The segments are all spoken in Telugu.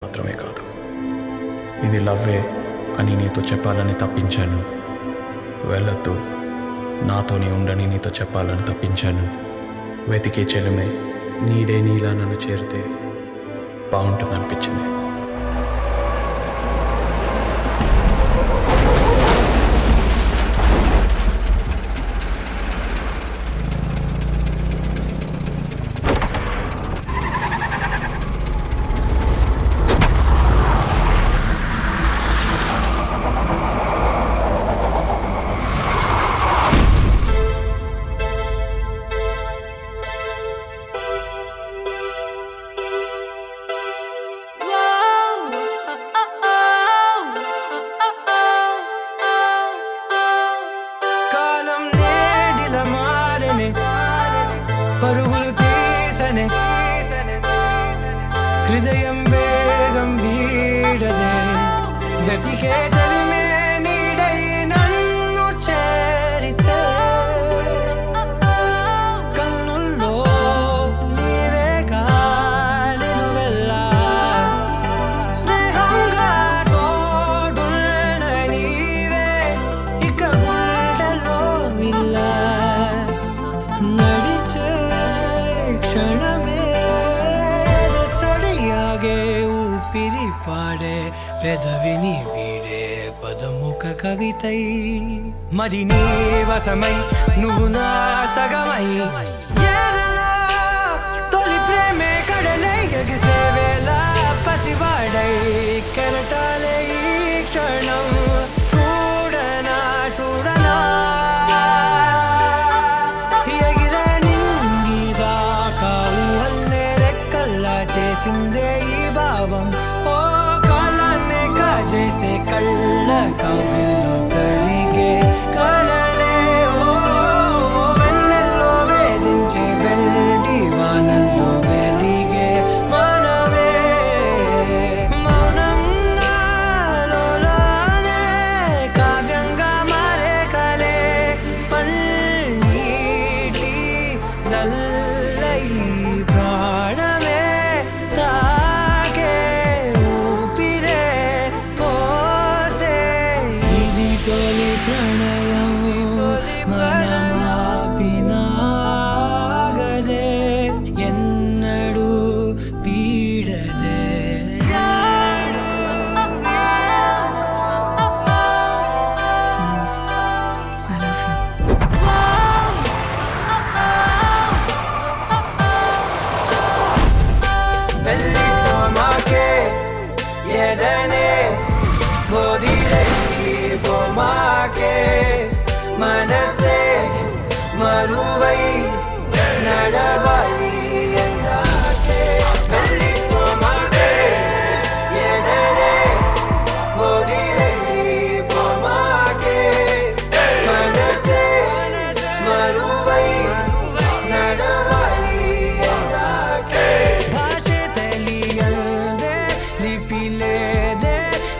మాత్రమే కాదు, ఇది లవ్వే అని నీతో చెప్పాలని తప్పించాను. వెళ్ళొద్దు, నాతోనే ఉండని నీతో చెప్పాలని తప్పించాను. వెతికే చెలుమే నీడే నీలా నన్ను చేరితే బాగుంటుందనిపించింది. పరుగులు తీసనే హృదయం వేగం వీడదే గతికే చలిమే నీడై నన్ను చేరితే కన్నుల్లో నీవే కాలిను వెళ్ళా స్నేహంగా తోడున్న నీవే ఇక గుండెలో ఇలా ఊపిరి పాడే పెదవిని వీడే పదముఖ కవితై మరి నీ వశమై నువ్వు నా సగమై ఏరలా తొలి ప్రేమే కడలై ఎగిసే వేళ పసివాడై కెరటాలే ఈ క్షణం చూడనా చూడనా ఎగిరే నింగిదాకా ఊహల్లే రెక్కల్లా చేసిందే ఓ కాలాన్నే కాజేసే కళ్ళ కవిల్లో కరిగే కలలే ఓ వెన్నెల్లో వేధించే వెండి వానల్లో వెలిగే మనమే మౌనంగా లోలానే కావ్యంగా మారే కలే పన్నీటి నల్లై ప్రాణమే తొలి ప్రణయం మనమాపినాగదే ఎన్నడూ పీడదే వెళ్ళిపోమాకే ఎదనే పోమాకే మనసే మరువై నడవాలి ఎందాకే వెళ్ళిపోమాకే ఎదనే పోమాకే మనసే మరువై నడవాలి ఎందాకే భాషే తెలియదే లిపిలేదే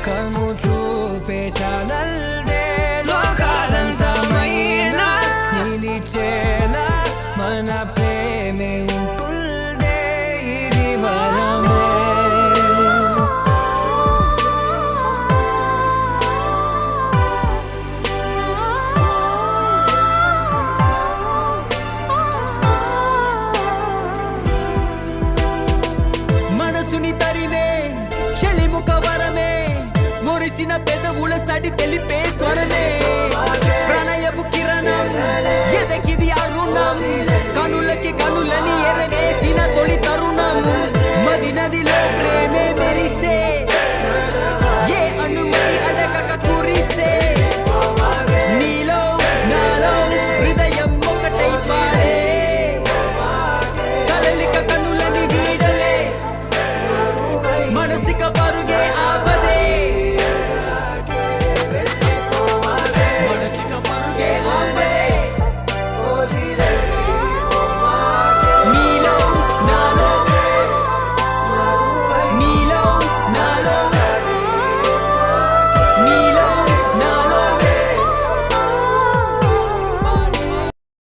కను చూపే చాలల్దే లోకాలంతమైన నిలిచేలా మన ప్రేమే ఉంటుందే ఇది వరమే మనసుని తరిమే చెలిముఖ వరమే మురిసిన పెదవుల సడి తెలిపే స్వరమే